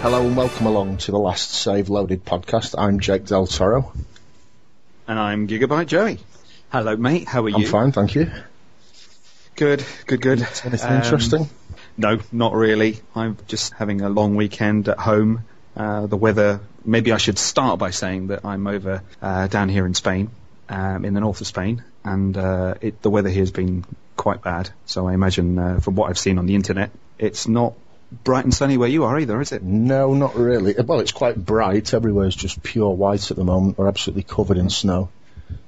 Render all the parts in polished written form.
Hello and welcome along to the Lastsaveloaded podcast. I'm Jake Del Toro. And I'm Gigabyte Joey. Hello, mate. How are you? I'm fine, thank you. Good. Anything interesting? No, not really. I'm just having a long weekend at home. The weather, maybe I should start by saying that I'm over down here in Spain, in the north of Spain, and the weather here has been quite bad. So I imagine, from what I've seen on the internet, it's not bright and sunny where you are either, is it? No, not really. Well, it's quite bright. Everywhere's just pure white at the moment. We're absolutely covered in snow.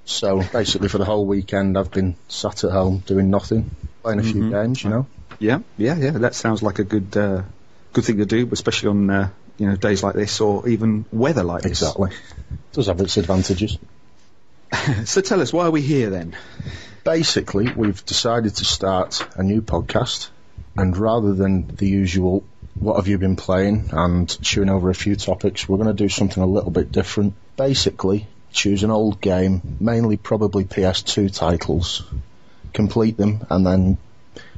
So basically for the whole weekend I've been sat at home doing nothing, playing a few games, you know. Yeah. That sounds like a good thing to do, especially on days like this or even weather like this. Exactly. It does have its advantages. So tell us, why are we here then? Basically, we've decided to start a new podcast, and rather than the usual what have you been playing and chewing over a few topics, we're going to do something a little bit different. Basically, choose an old game, mainly probably PS2 titles, complete them, and then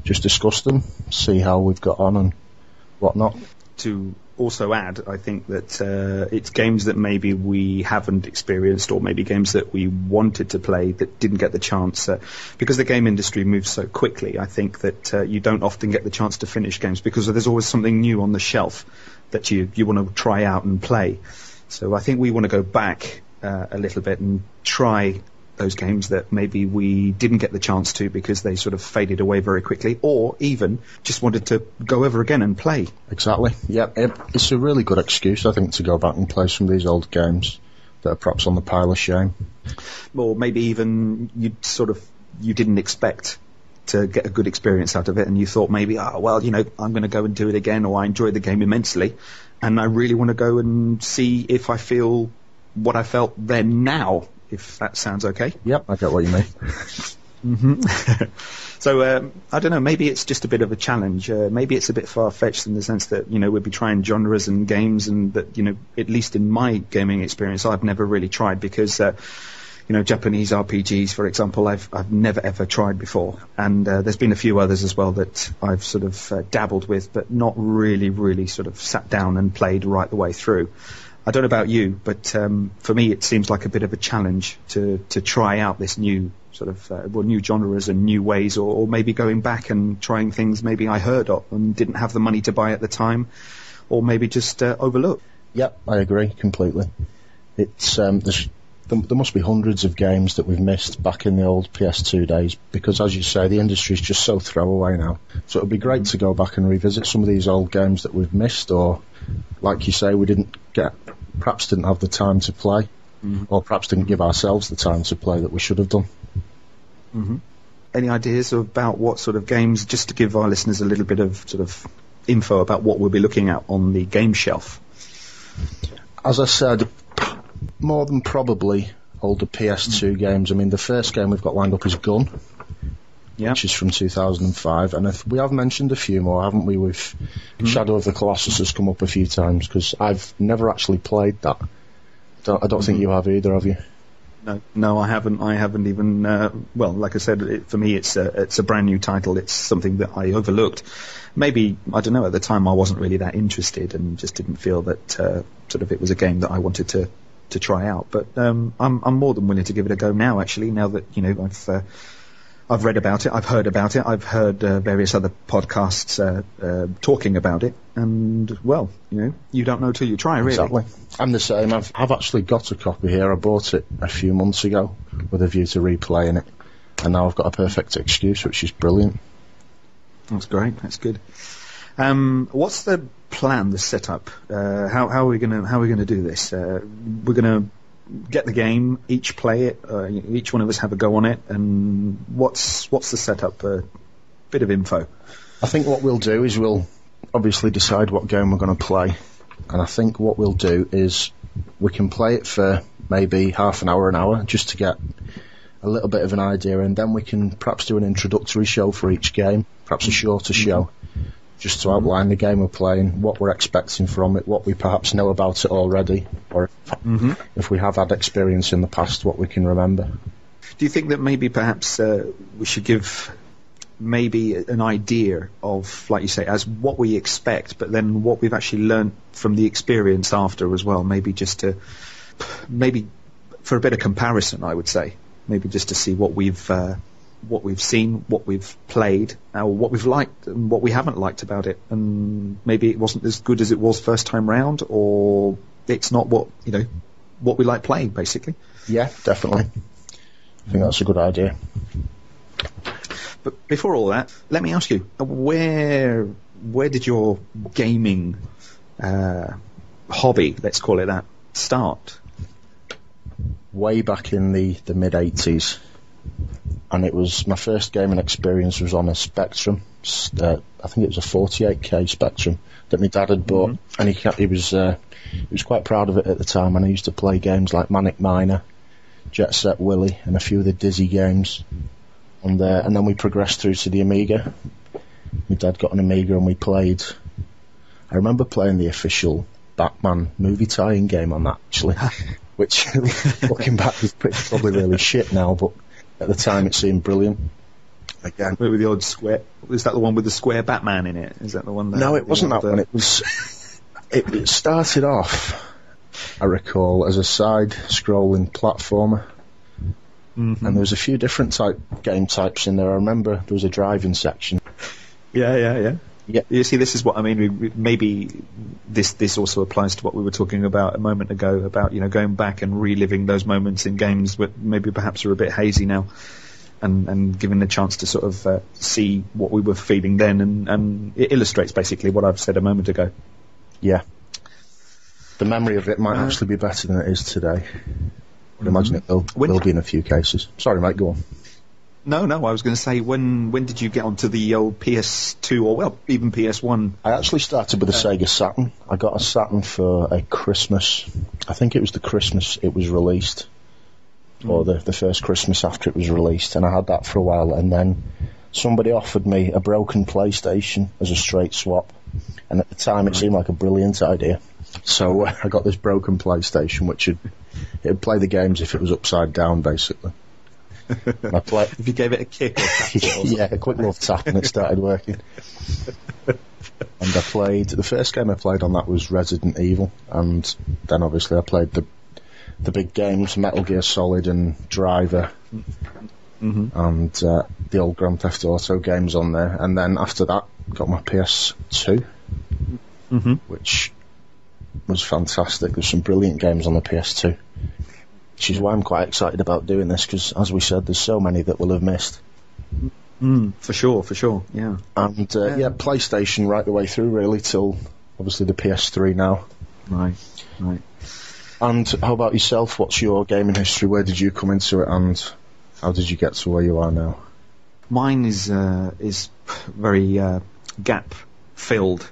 just discuss them, see how we've got on and whatnot. To also add, I think that it's games that maybe we haven't experienced, or maybe games that we wanted to play that didn't get the chance. Because the game industry moves so quickly, I think that you don't often get the chance to finish games because there's always something new on the shelf that you want to try out and play. So I think we want to go back a little bit and try those games that maybe we didn't get the chance to because they sort of faded away very quickly, or even just wanted to go over again and play. Exactly. Yeah, it's a really good excuse, I think, to go back and play some of these old games that are perhaps on the pile of shame. Or maybe even you didn't expect to get a good experience out of it, and you thought maybe, I'm going to go and do it again, or I enjoyed the game immensely, and I really want to go and see if I feel what I felt then now, if that sounds okay. Yep, I get what you mean. So, I don't know, maybe it's just a bit of a challenge. Maybe it's a bit far-fetched in the sense that, we'll be trying genres and games, and that, at least in my gaming experience, I've never really tried because, Japanese RPGs, for example, I've never ever tried before. And there's been a few others as well that I've sort of dabbled with, but not really sort of sat down and played right the way through. I don't know about you, but for me it seems like a bit of a challenge to try out this new sort of new genres and new ways, or maybe going back and trying things maybe I heard of and didn't have the money to buy at the time, or maybe just overlooked. Yep, I agree completely. It's there must be hundreds of games that we've missed back in the old PS2 days, because as you say, the industry's just so throwaway now. So it would be great to go back and revisit some of these old games that we've missed, or like you say, perhaps didn't have the time to play, or perhaps didn't give ourselves the time to play that we should have done. Any ideas about what sort of games, just to give our listeners a little bit of sort of info about what we'll be looking at on the game shelf? As I said, more than probably older PS2 games. I mean, the first game we've got lined up is Gun, which is from 2005, and we have mentioned a few more, haven't we? With Shadow of the Colossus has come up a few times, because I've never actually played that. I don't think you have either, have you? No, I haven't. I haven't even. Like I said, for me, it's a brand new title. It's something that I overlooked. Maybe, I don't know. At the time, I wasn't really that interested, and just didn't feel that sort of it was a game that I wanted to try out. But I'm more than willing to give it a go now. Actually, now that I've read about it, I've heard about it, I've heard various other podcasts talking about it, and, you don't know till you try, really. Exactly. I'm the same. I've actually got a copy here. I bought it a few months ago with a view to replaying it, and now I've got a perfect excuse, which is brilliant. That's great. That's good. What's the plan, the setup? How are we gonna do this? We're gonna get the game, each play it, each one of us have a go on it, and what's the setup? A bit of info. I think what we'll do is we'll obviously decide what game we're going to play, and I think what we'll do is we can play it for maybe half an hour, just to get a little bit of an idea, and then we can perhaps do an introductory show for each game, perhaps a shorter show, just to outline the game we're playing, what we're expecting from it, what we perhaps know about it already, or if we have had experience in the past, what we can remember. Do you think that maybe perhaps we should give maybe an idea of, like you say, as what we expect, but then what we've actually learned from the experience after as well. Maybe for a bit of comparison, I would say. Maybe just to see what we've seen, what we've played, or what we've liked and what we haven't liked about it. And maybe it wasn't as good as it was first time round, or it's not what we like playing, basically. Yeah, definitely. I think that's a good idea. But before all that, let me ask you, where did your gaming hobby, let's call it that, start? Way back in the mid-80s. And it was, my first gaming experience was on a Spectrum. I think it was a 48k Spectrum that my dad had bought. Mm-hmm. And he was quite proud of it at the time. And I used to play games like Manic Miner, Jet Set Willy, and a few of the Dizzy games. And then we progressed through to the Amiga. My dad got an Amiga and we played. I remember playing the official Batman movie tie-in game on that, actually. Which, looking back, is probably really shit now, but at the time it seemed brilliant. Again, with the old square, is that the one with the square Batman in it? Is that the one? No, it wasn't that one. It was. It started off, I recall, as a side-scrolling platformer, and there was a few different game types in there. I remember there was a driving section. Yeah. You see, this is what I mean. Maybe this also applies to what we were talking about a moment ago about going back and reliving those moments in games that maybe perhaps are a bit hazy now, and giving the chance to sort of see what we were feeling then, and it illustrates basically what I've said a moment ago. Yeah, the memory of it might actually be better than it is today. I'd imagine it will be in a few cases. Sorry, mate, go on. No, I was going to say, when did you get onto the old PS2 or, even PS1? I actually started with a Sega Saturn. I got a Saturn for a Christmas. I think it was the Christmas it was released, or the first Christmas after it was released, and I had that for a while, and then somebody offered me a broken PlayStation as a straight swap, and at the time it seemed like a brilliant idea. So I got this broken PlayStation, which it'd play the games if it was upside down, basically. If you gave it a kick or tapped it or yeah, a quick little tap and it started working. And I played, the first game I played on that was Resident Evil, and then obviously I played the big games, Metal Gear Solid and Driver, and the old Grand Theft Auto games on there. And then after that, got my PS2, which was fantastic. There's some brilliant games on the PS2. Which is why I'm quite excited about doing this, because, as we said, there's so many that we'll have missed. For sure, yeah. And, PlayStation right the way through, really, till, obviously, the PS3 now. Right. And how about yourself? What's your gaming history? Where did you come into it, and how did you get to where you are now? Mine is very gap-filled.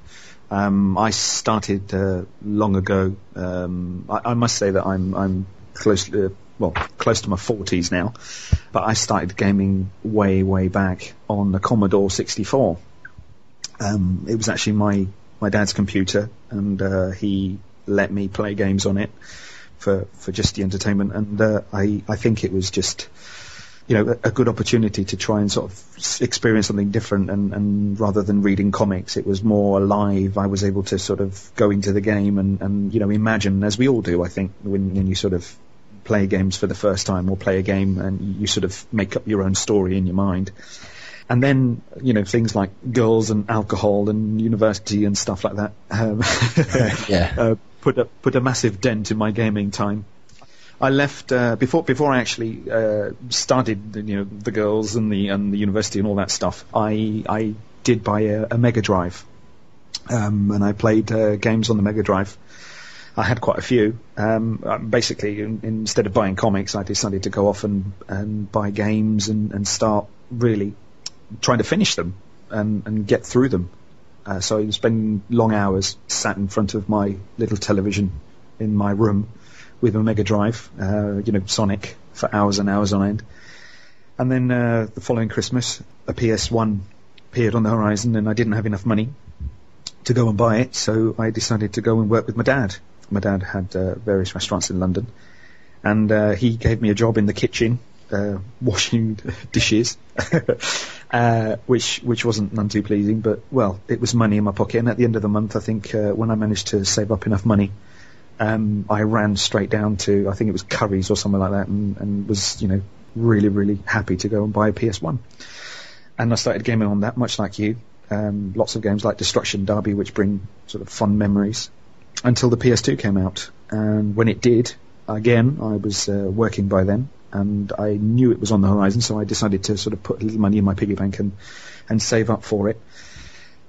I started long ago. I must say that I'm close to my 40s now, but I started gaming way back on the Commodore 64. It was actually my dad's computer, and he let me play games on it for just the entertainment, and I think it was just a good opportunity to try and sort of experience something different, and rather than reading comics, it was more alive. I was able to sort of go into the game and imagine, as we all do, I think, when you sort of play games for the first time, or play a game and you sort of make up your own story in your mind. And then, things like girls and alcohol and university and stuff like that put a massive dent in my gaming time. I left before I actually started, the girls and the university and all that stuff. I did buy a Mega Drive, and I played games on the Mega Drive. I had quite a few. Basically, instead of buying comics, I decided to go off and buy games and start really trying to finish them and get through them. So I was spending long hours sat in front of my little television in my room with a Mega Drive, Sonic, for hours and hours on end. And then the following Christmas, a PS1 appeared on the horizon, and I didn't have enough money to go and buy it, so I decided to go and work with my dad. My dad had various restaurants in London, and he gave me a job in the kitchen, washing dishes. which wasn't none too pleasing. But well, it was money in my pocket, and at the end of the month, I think when I managed to save up enough money, I ran straight down to, I think it was Curry's or something like that, and was really, really happy to go and buy a PS1. And I started gaming on that, much like you. Lots of games like Destruction Derby, which bring sort of fun memories, until the PS2 came out. And when it did, again, I was working by then, and I knew it was on the horizon, so I decided to sort of put a little money in my piggy bank and save up for it.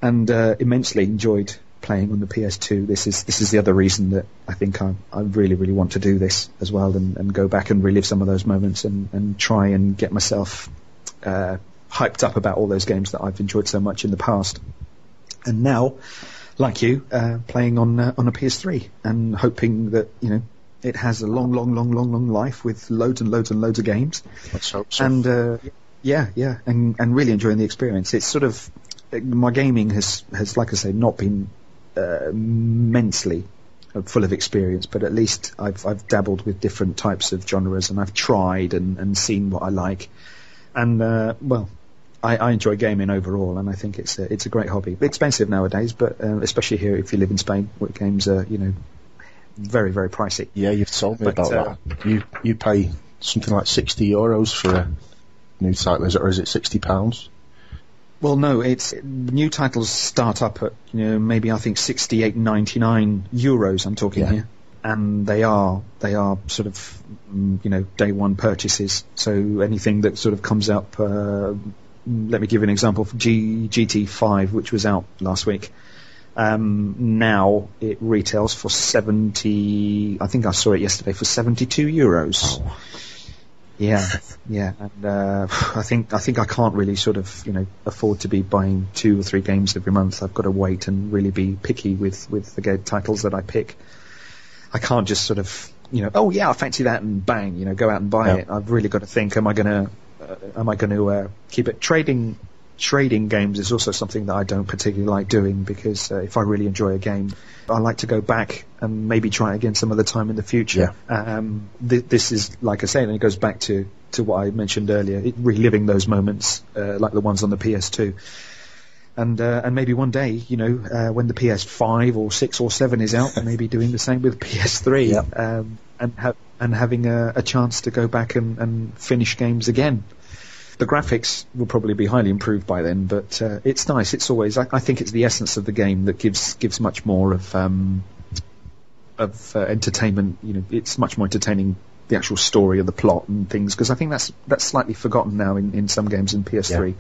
And immensely enjoyed playing on the PS2. This is the other reason that I think I really, really want to do this as well, and go back and relive some of those moments and try and get myself hyped up about all those games that I've enjoyed so much in the past. And now, like you, playing on a PS3 and hoping that it has a long life with loads and loads and loads of games. Let's hope so. And and really enjoying the experience. It's sort of, my gaming has like I say, not been immensely full of experience, but at least I've dabbled with different types of genres, and I've tried and seen what I like. And I enjoy gaming overall, and I think it's a great hobby. Expensive nowadays, but especially here if you live in Spain, where games are very, very pricey. Yeah, you've told me about that. You pay something like €60 for a new title, or is it £60? Well, no, it's new titles start up at maybe I think €68.99. I'm talking here, and they are sort of day one purchases. So anything that sort of comes up, let me give you an example. GT5, which was out last week, now it retails for 70. I think I saw it yesterday for €72. Oh. Yeah, and I think I can't really sort of afford to be buying 2 or 3 games every month. I've got to wait and really be picky with the game titles that I pick. I can't just sort of oh yeah, I fancy that, and bang, go out and buy it. I've really got to think: am I going to keep it? Trading games is also something that I don't particularly like doing, because if I really enjoy a game, I like to go back and maybe try it again some other time in the future. Yeah. This is, like I say, and it goes back to what I mentioned earlier, reliving those moments like the ones on the PS2. And maybe one day, when the PS5 or 6 or 7 is out, maybe doing the same with PS3, and having a chance to go back and finish games again. The graphics will probably be highly improved by then, but it's nice. It's always, I think it's the essence of the game that gives much more of entertainment. It's much more entertaining, the actual story of the plot and things, because I think that's slightly forgotten now in some games in PS3. Yeah.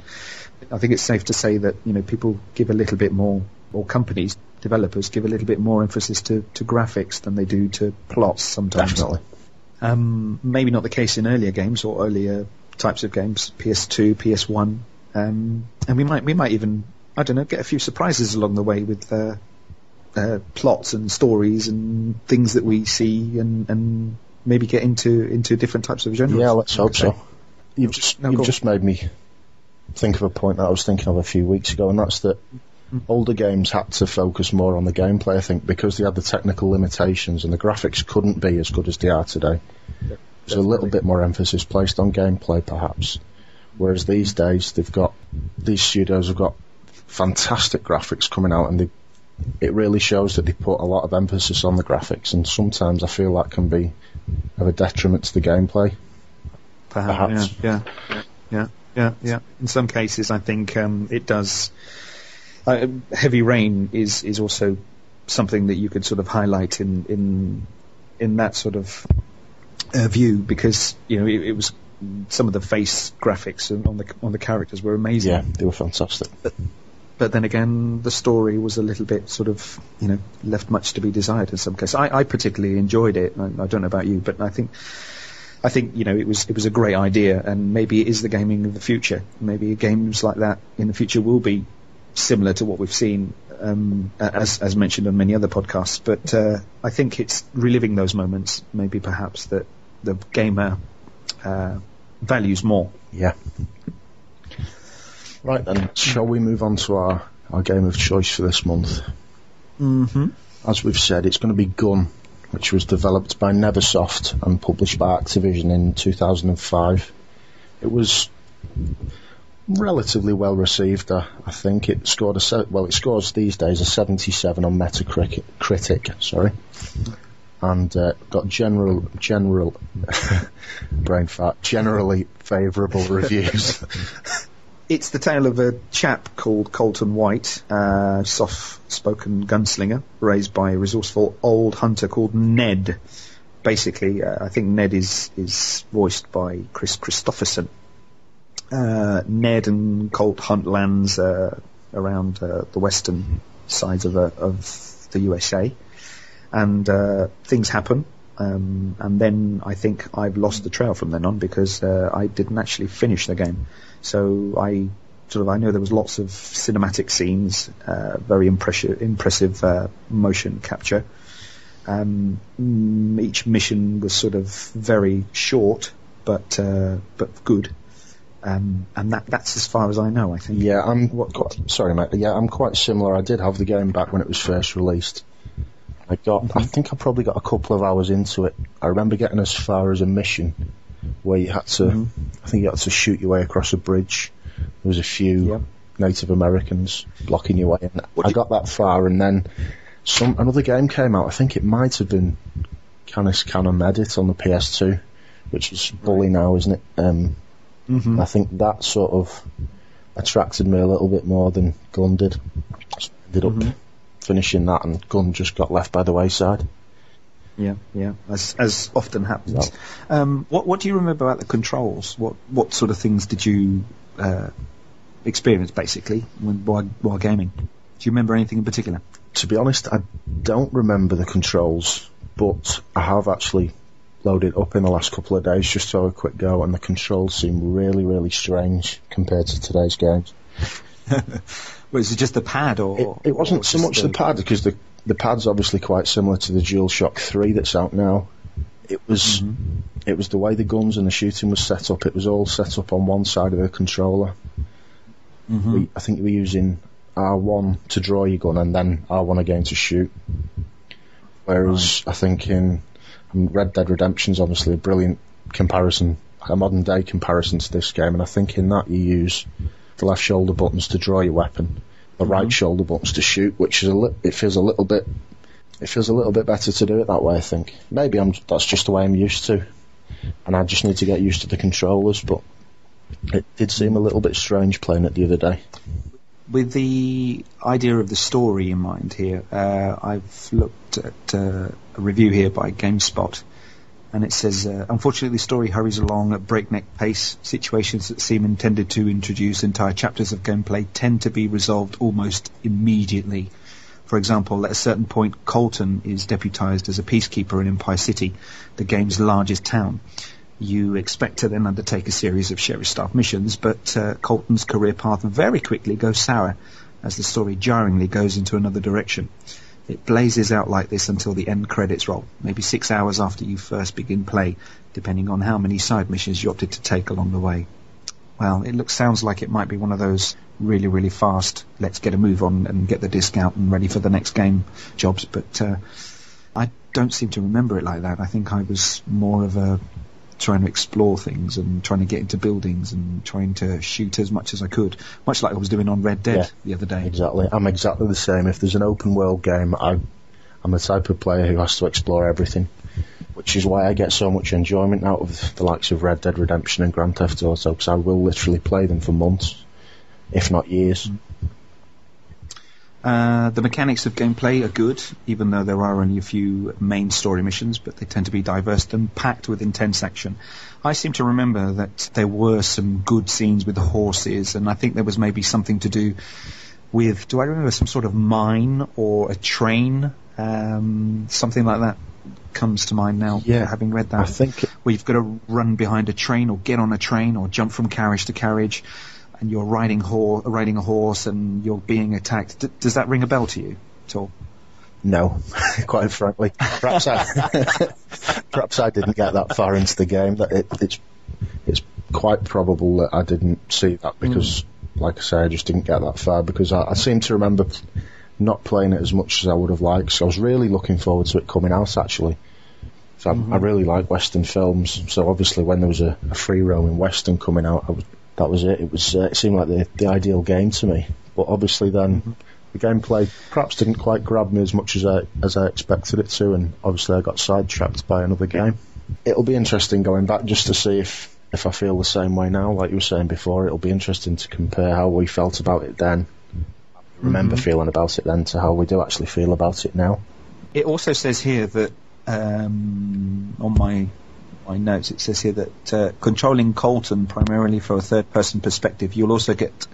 I think it's safe to say that people give a little bit more, or companies, developers give a little bit more emphasis to graphics than they do to plots sometimes. Definitely. Maybe not the case in earlier games or earlier types of games, PS2, PS1, and we might even, I don't know, get a few surprises along the way with plots and stories and things that we see, and maybe get into different types of genres. Yeah, let's hope so. You've just made me think of a point that I was thinking of a few weeks ago, and that's that older games had to focus more on the gameplay, I think, because they had the technical limitations and the graphics couldn't be as good as they are today. There's a little bit more emphasis placed on gameplay, perhaps. Whereas these days, these studios have got fantastic graphics coming out, and it really shows that they put a lot of emphasis on the graphics, and sometimes I feel that can be of a detriment to the gameplay. Perhaps. Yeah. In some cases, I think it does. Heavy Rain is also something that you could sort of highlight in that sort of view, because it was, some of the face graphics on the characters were amazing. Yeah, they were fantastic. But then again, the story was a little bit sort of left much to be desired in some cases. I particularly enjoyed it. I don't know about you, but I think it was a great idea, and maybe it is the gaming of the future. Maybe games like that in the future will be similar to what we've seen, as mentioned on many other podcasts. But I think it's reliving those moments, maybe perhaps, that the gamer values more. Yeah. Right then, shall we move on to our game of choice for this month? Mm-hmm. As we've said, it's going to be Gun, which was developed by Neversoft and published by Activision in 2005. It was relatively well received. I think it scored it scores these days a 77 on Metacritic. Sorry, and got general brain fart, generally favourable reviews. It's the tale of a chap called Colton White, soft-spoken gunslinger, raised by a resourceful old hunter called Ned. Basically, I think Ned is voiced by Chris Christopherson. Ned and Colt hunt lands around the western sides of the USA, and things happen. And then I think I've lost the trail from then on, because I didn't actually finish the game. So I know there was lots of cinematic scenes, very impressive motion capture. Each mission was sort of very short, but good. And that's as far as I know, I think. Yeah, sorry, mate. Yeah, I'm quite similar. I did have the game back when it was first released. I think I probably got a couple of hours into it. I remember getting as far as a mission where you had to, I think you had to shoot your way across a bridge. There was a few Native Americans blocking your way in. I got that far, and then another game came out. I think it might have been Canis Canem Edit on the PS2, which is Bully now, isn't it? I think that sort of attracted me a little bit more than Gun did. So I ended up finishing that, and Gun just got left by the wayside. Yeah, as often happens. What do you remember about the controls? What sort of things did you experience, basically, while gaming? Do you remember anything in particular? To be honest, I don't remember the controls, but I have actually loaded up in the last couple of days just to have a quick go, and the controls seem really, really strange compared to today's games. Was it just the pad, or it wasn't so much the pad, because the pad's obviously quite similar to the DualShock 3 that's out now. It was the way the guns and the shooting was set up. It was all set up on one side of the controller. I think we were using R1 to draw your gun, and then R1 again to shoot. Whereas I think in Red Dead Redemption's obviously a brilliant comparison, a modern day comparison to this game, and I think in that you use the left shoulder buttons to draw your weapon, the right shoulder buttons to shoot, which is it feels a little bit better to do it that way. I think maybe that's just the way I'm used to, and I just need to get used to the controllers. But it did seem a little bit strange playing it the other day. With the idea of the story in mind here, I've looked at a review here by GameSpot, and it says, unfortunately the story hurries along at breakneck pace. Situations that seem intended to introduce entire chapters of gameplay tend to be resolved almost immediately. For example, at a certain point, Colton is deputized as a peacekeeper in Empire City, the game's largest town. You expect to then undertake a series of sheriff staff missions, but Colton's career path very quickly goes sour as the story jarringly goes into another direction. It blazes out like this until the end credits roll, maybe 6 hours after you first begin play, depending on how many side missions you opted to take along the way. Well, sounds like it might be one of those really, really fast, let's get a move on and get the disc out and ready for the next game jobs, but I don't seem to remember it like that. I think I was more of a trying to explore things and trying to get into buildings and trying to shoot as much as I could, much like I was doing on Red Dead the other day. Exactly. I'm exactly the same. If there's an open world game, I'm the type of player who has to explore everything, which is why I get so much enjoyment out of the likes of Red Dead Redemption and Grand Theft Auto, because I will literally play them for months, if not years. The mechanics of gameplay are good, even though there are only a few main story missions, but they tend to be diverse and packed with intense action. I seem to remember that there were some good scenes with the horses, and I think there was maybe something to do with, do I remember some sort of mine or a train? Something like that comes to mind now, having read that. I think where you've got to run behind a train or get on a train or jump from carriage to carriage, and you're riding a horse and you're being attacked. Does that ring a bell to you at all? No, quite frankly. Perhaps I didn't get that far into the game. It's quite probable that I didn't see that because, like I say, I just didn't get that far because I seem to remember not playing it as much as I would have liked. So I was really looking forward to it coming out, actually. So I really like Western films. So obviously when there was a free roaming Western coming out, that was it. It seemed like the ideal game to me. But obviously then the gameplay perhaps didn't quite grab me as much as I expected it to, and obviously I got sidetracked by another game. It'll be interesting going back just to see if I feel the same way now. Like you were saying before, it'll be interesting to compare how we felt about it then, remember feeling about it then, to how we do actually feel about it now. It also says here that on my notes, it says here that controlling Colton primarily for a third-person perspective, you'll also get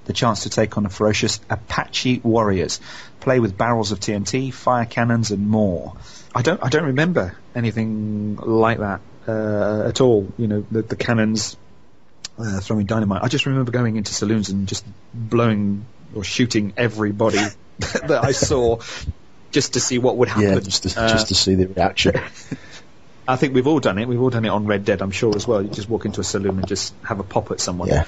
the chance to take on a ferocious Apache warriors, play with barrels of TNT, fire cannons, and more. I don't remember anything like that at all. You know, the cannons throwing dynamite. I just remember going into saloons and just blowing or shooting everybody that I saw, just to see what would happen. Yeah, just to see the reaction. I think we've all done it. We've all done it on Red Dead, I'm sure, as well. You just walk into a saloon and just have a pop at someone. Yeah.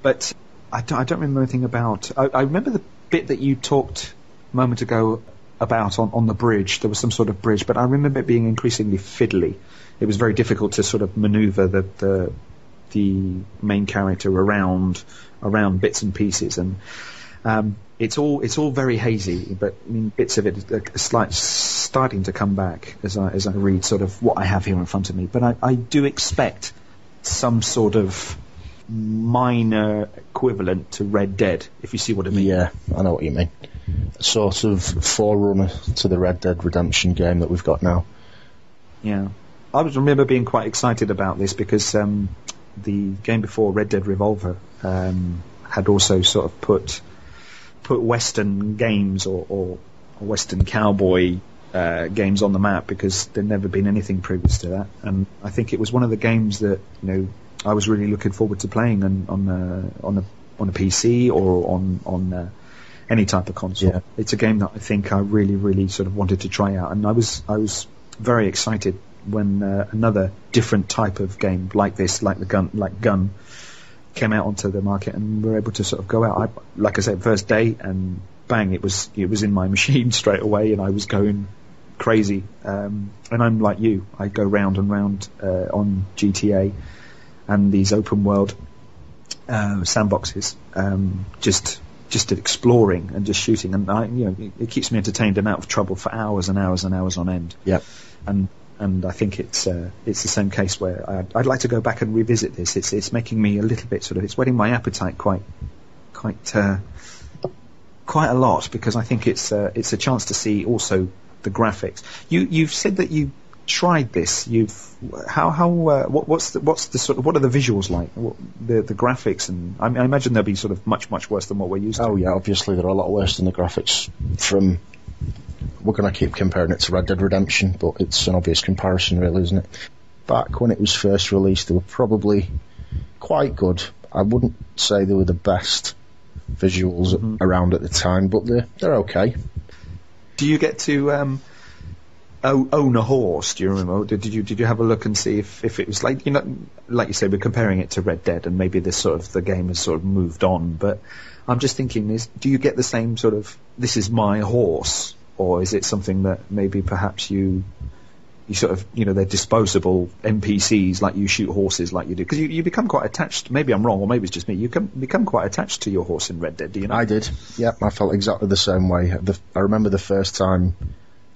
But I don't remember anything about... I remember the bit that you talked a moment ago about on the bridge. There was some sort of bridge, but I remember it being increasingly fiddly. It was very difficult to sort of manoeuvre the main character around bits and pieces, and it's all very hazy. But I mean, bits of it are starting to come back as I read sort of what I have here in front of me. But I do expect some sort of minor equivalent to Red Dead, if you see what I mean. Yeah, I know what you mean. A sort of forerunner to the Red Dead Redemption game that we've got now. Yeah. I remember being quite excited about this because the game before, Red Dead Revolver, had also sort of put Western games or Western cowboy games on the map, because there'd never been anything previous to that. And I think it was one of the games that, you know, I was really looking forward to playing on a PC or on any type of console. Yeah. It's a game that I think I really, really sort of wanted to try out, and I was very excited when another different type of game like this, like Gun, came out onto the market, and we were able to sort of go out. Like I said, first day, and bang, it was in my machine straight away, and I was going crazy. And I'm like you, I go round and round on GTA and these open world sandboxes, just exploring and just shooting, and it keeps me entertained and out of trouble for hours and hours and hours on end. Yep. And I think it's the same case where I'd like to go back and revisit this. It's making me a little bit sort of, it's whetting my appetite quite a lot, because I think it's a chance to see also the graphics. You've said that you tried this. What's the sort of, what are the visuals like? The graphics, and I imagine they'll be sort of much worse than what we're used to. Oh yeah, obviously they're a lot worse than the graphics from. We're going to keep comparing it to Red Dead Redemption, but it's an obvious comparison, really, isn't it? Back when it was first released, they were probably quite good. I wouldn't say they were the best visuals around at the time, but they're okay. Do you get to own a horse? Do you remember? Did you have a look and see if it was like, like you say, we're comparing it to Red Dead, and maybe the game has sort of moved on, but I'm just thinking, do you get the same sort of, this is my horse? Or is it something that maybe perhaps you sort of, they're disposable NPCs, like you shoot horses like you do? Because you become quite attached, maybe I'm wrong, or maybe it's just me, you can become quite attached to your horse in Red Dead, do you know? I did, yeah, I felt exactly the same way. I remember the first time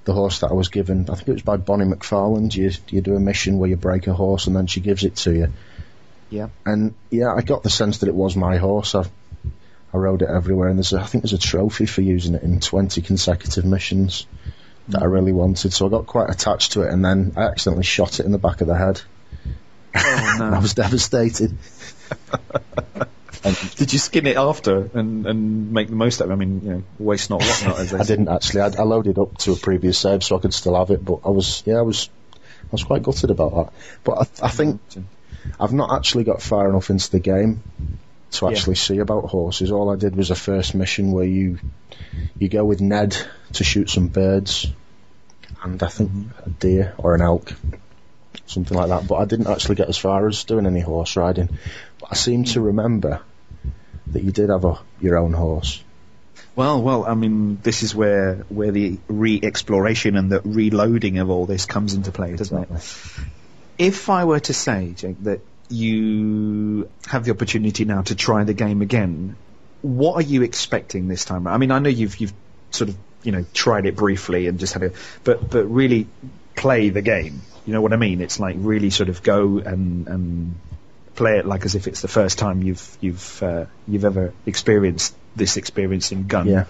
the horse that I was given, I think it was by Bonnie McFarland, you do a mission where you break a horse and then she gives it to you. Yeah. And yeah, I got the sense that it was my horse. I rode it everywhere, and I think there's a trophy for using it in 20 consecutive missions that I really wanted, so I got quite attached to it, and then I accidentally shot it in the back of the head. Oh, no. I was devastated. Did you skin it after and make the most of it? I mean, waste not, what not, as they say. I didn't actually. I loaded up to a previous save so I could still have it, but I was quite gutted about that. But I think I've not actually got far enough into the game to actually see about horses. All I did was a first mission where you go with Ned to shoot some birds, and I think a deer or an elk, something like that. But I didn't actually get as far as doing any horse riding. But I seem to remember that you did have your own horse. Well, I mean, this is where the re-exploration and the reloading of all this comes into play, doesn't it? If I were to say, Jake, that you have the opportunity now to try the game again, what are you expecting this time? I mean, I know you've sort of, tried it briefly and just had but really play the game. You know what I mean? It's like really sort of go and play it like as if it's the first time you've ever experienced this experience in Gun. Yeah.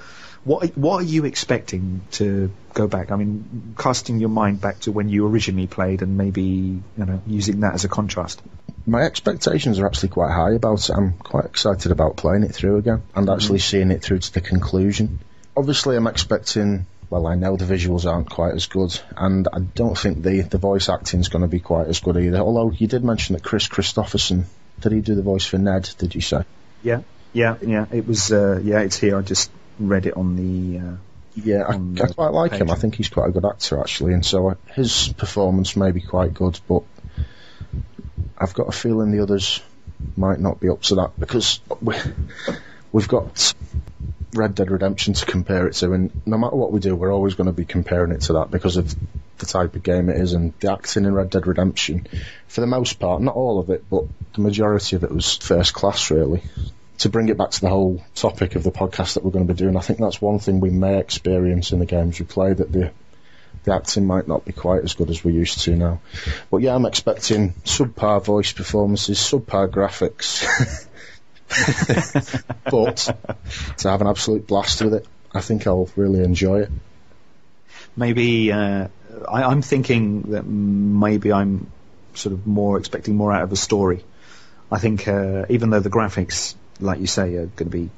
What are you expecting to go back? I mean, casting your mind back to when you originally played and maybe using that as a contrast. My expectations are actually quite high about it. I'm quite excited about playing it through again and actually seeing it through to the conclusion. Obviously, I'm expecting. Well, I know the visuals aren't quite as good, and I don't think the voice acting's going to be quite as good either. Although you did mention that Chris Christopherson, did he do the voice for Ned? Did you say? Yeah. It was. It's here. I just read it on the. I quite like him. I think he's quite a good actor actually, and so his performance may be quite good, but I've got a feeling the others might not be up to that because we've got Red Dead Redemption to compare it to, and no matter what we do, we're always going to be comparing it to that because of the type of game it is, and the acting in Red Dead Redemption, for the most part, not all of it, but the majority of it was first class, really. To bring it back to the whole topic of the podcast that we're going to be doing, I think that's one thing we may experience in the games we play, that the acting might not be quite as good as we're used to now. But yeah, I'm expecting subpar voice performances, subpar graphics, but to have an absolute blast with it. I think I'll really enjoy it. Maybe I'm thinking that maybe I'm sort of expecting more out of a story. I think even though the graphics, like you say, are going to be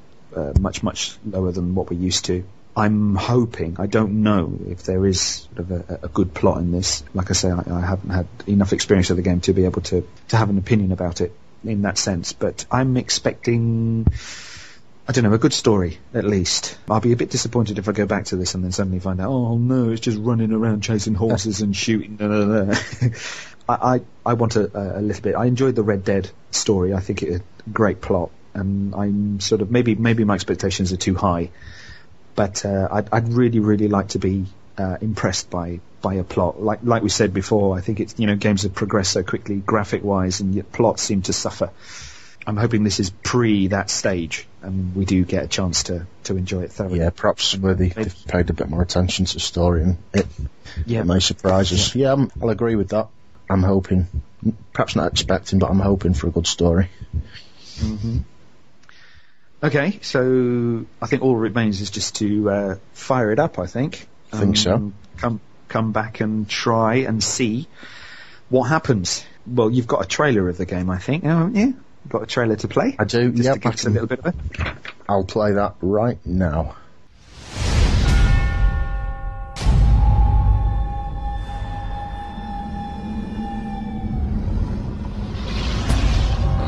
much, much lower than what we're used to, I'm hoping, I don't know if there is sort of a good plot in this. Like I say, I haven't had enough experience of the game to be able to have an opinion about it in that sense, but I'm expecting, I don't know, a good story, at least. I'll be a bit disappointed if I go back to this and then suddenly find out, oh no, it's just running around chasing horses and shooting. I want a little bit. I enjoyed the Red Dead story. I think it's a great plot, and I'm sort of, maybe my expectations are too high, but I'd really, really like to be impressed by a plot. Like we said before, I think it's, games have progressed so quickly graphic-wise, and yet plots seem to suffer. I'm hoping this is pre that stage, and we do get a chance to enjoy it thoroughly. Yeah, perhaps where they've paid a bit more attention to story, and it may surprise us. Yeah, I'll agree with that. I'm hoping, perhaps not expecting, but I'm hoping for a good story. Mm-hmm. Okay, so I think all that remains is just to fire it up, I think. I think so. Come back and try and see what happens. Well, you've got a trailer of the game, I think, haven't you? You've got a trailer to play? I do, just to give us a little bit of it. I'll play that right now.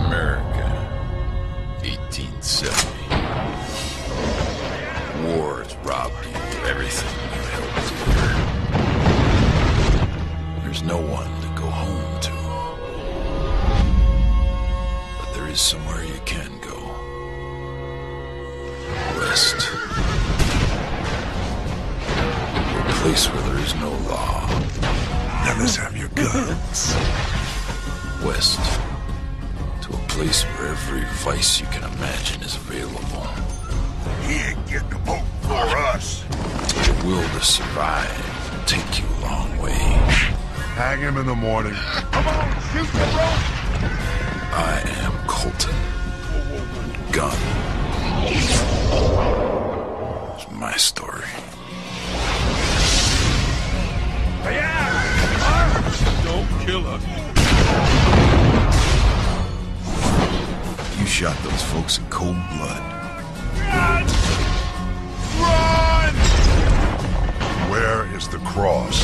America, 1870. War has robbed you of everything you held dear. There's no one to go home to. But there is somewhere you can go. West. A place where there is no law. None of us have your guns. West. To a place where every vice you can imagine is available. He ain't getting a boat for us. The will to survive will take you a long way. Hang him in the morning. Come on, shoot the rope. I am Colton. Gun. It's my story. Don't kill us. You shot those folks in cold blood. Run! Run! Where is the cross?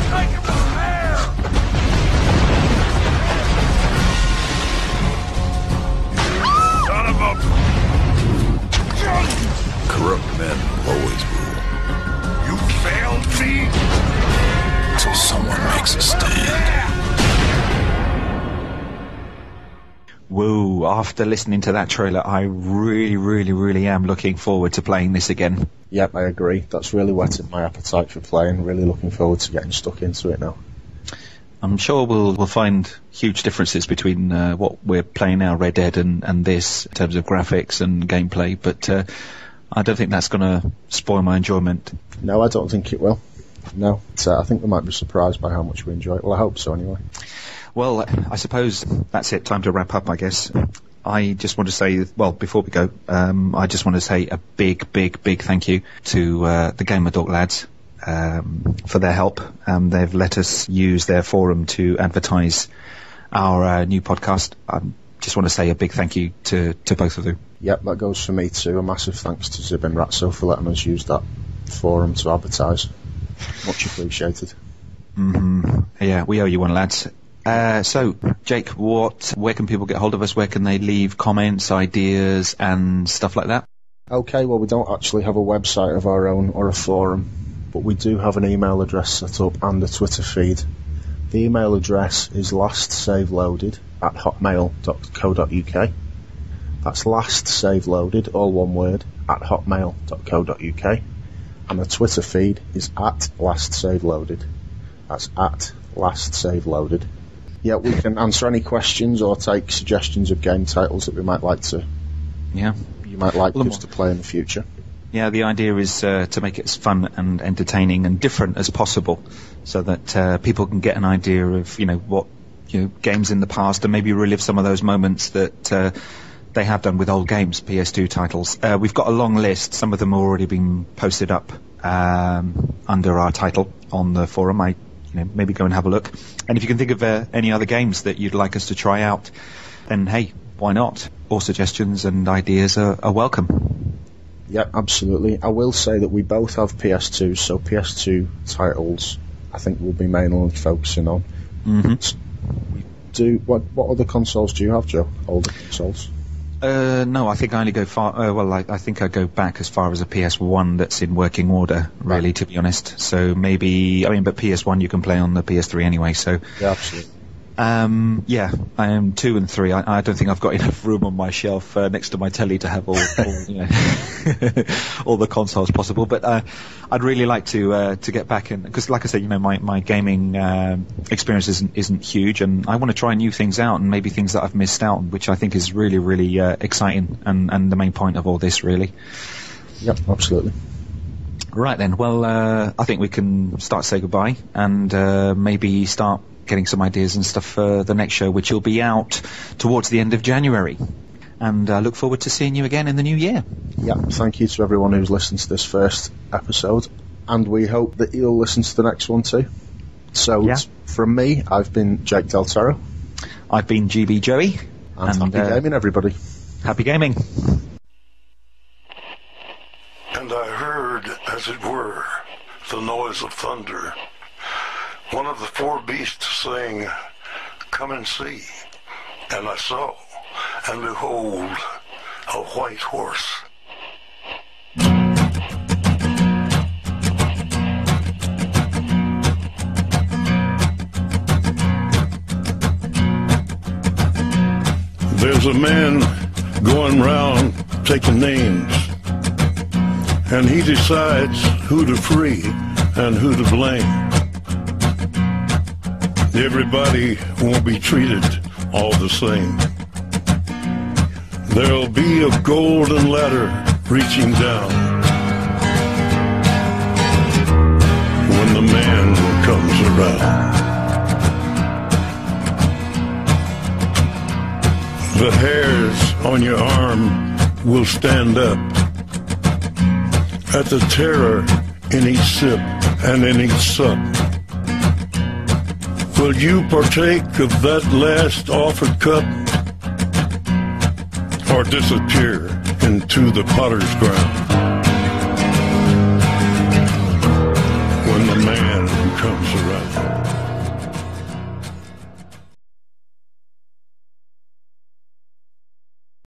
Take him to there! Son of a... Corrupt men will always rule. You failed me? Until someone makes a stand. Whoa, after listening to that trailer, I really, really, really am looking forward to playing this again. Yep, I agree. That's really whetted my appetite for playing. Really looking forward to getting stuck into it now. I'm sure we'll find huge differences between what we're playing now, Red Dead, and this, in terms of graphics and gameplay, but I don't think that's going to spoil my enjoyment. No, I don't think it will. No, I think we might be surprised by how much we enjoy it. Well, I hope so anyway. Well, I suppose that's it. Time to wrap up, I guess. I just want to say, well, before we go, I just want to say a big, big, big thank you to the Gamerdork lads for their help. They've let us use their forum to advertise our new podcast. I just want to say a big thank you to both of them. Yep, that goes for me too. A massive thanks to Zib and Ratso for letting us use that forum to advertise. Much appreciated. Yeah, we owe you one, lads. So, Jake, where can people get hold of us? Where can they leave comments, ideas, and stuff like that? Okay, well, we don't actually have a website of our own or a forum, but we do have an email address set up and a Twitter feed. The email address is lastsaveloaded@hotmail.co.uk. That's lastsaveloaded, all one word, @hotmail.co.uk. And the Twitter feed is @lastsaveloaded. That's @lastsaveloaded. Yeah, we can answer any questions or take suggestions of game titles that we might like to. Yeah, you might like us to play in the future. Yeah, the idea is to make it as fun and entertaining and different as possible, so that people can get an idea of what games in the past, and maybe relive some of those moments that they have done with old games, PS2 titles. We've got a long list. Some of them have already been posted up under our title on the forum. Maybe go and have a look. And if you can think of any other games that you'd like us to try out, then hey, why not? All suggestions and ideas are welcome. Yeah, absolutely. I will say that we both have PS2, so PS2 titles I think we'll be mainly focusing on. We do. What other consoles do you have, Joe? Older consoles? No, I think I only go far. I think I go back as far as a PS1 that's in working order, really, right, to be honest. So maybe, but PS1 you can play on the PS3 anyway. So yeah, absolutely. Yeah, I am 2 and 3. I don't think I've got enough room on my shelf next to my telly to have all all the consoles possible. But I'd really like to get back in, because, like I said, my gaming experience isn't huge, and I want to try new things out, and maybe things that I've missed out, which I think is really, really exciting, and the main point of all this, really. Yep, absolutely. Right then. Well, I think we can start to say goodbye, and maybe start getting some ideas and stuff for the next show, which will be out towards the end of January. And I look forward to seeing you again in the new year. Yeah, thank you to everyone who's listened to this first episode, and we hope that you'll listen to the next one too. So, yeah. From me, I've been Jake Del Toro. I've been GB Joey. And happy gaming, everybody. Happy gaming. And I heard, as it were, the noise of thunder. One of the 4 beasts saying, "Come and see." And I saw, and behold, a white horse. There's a man going round taking names, and he decides who to free and who to blame. Everybody won't be treated all the same. There'll be a golden ladder reaching down when the man comes around. The hairs on your arm will stand up at the terror in each sip and in each sup. Will you partake of that last offered cup, or disappear into the potter's ground when the man comes around?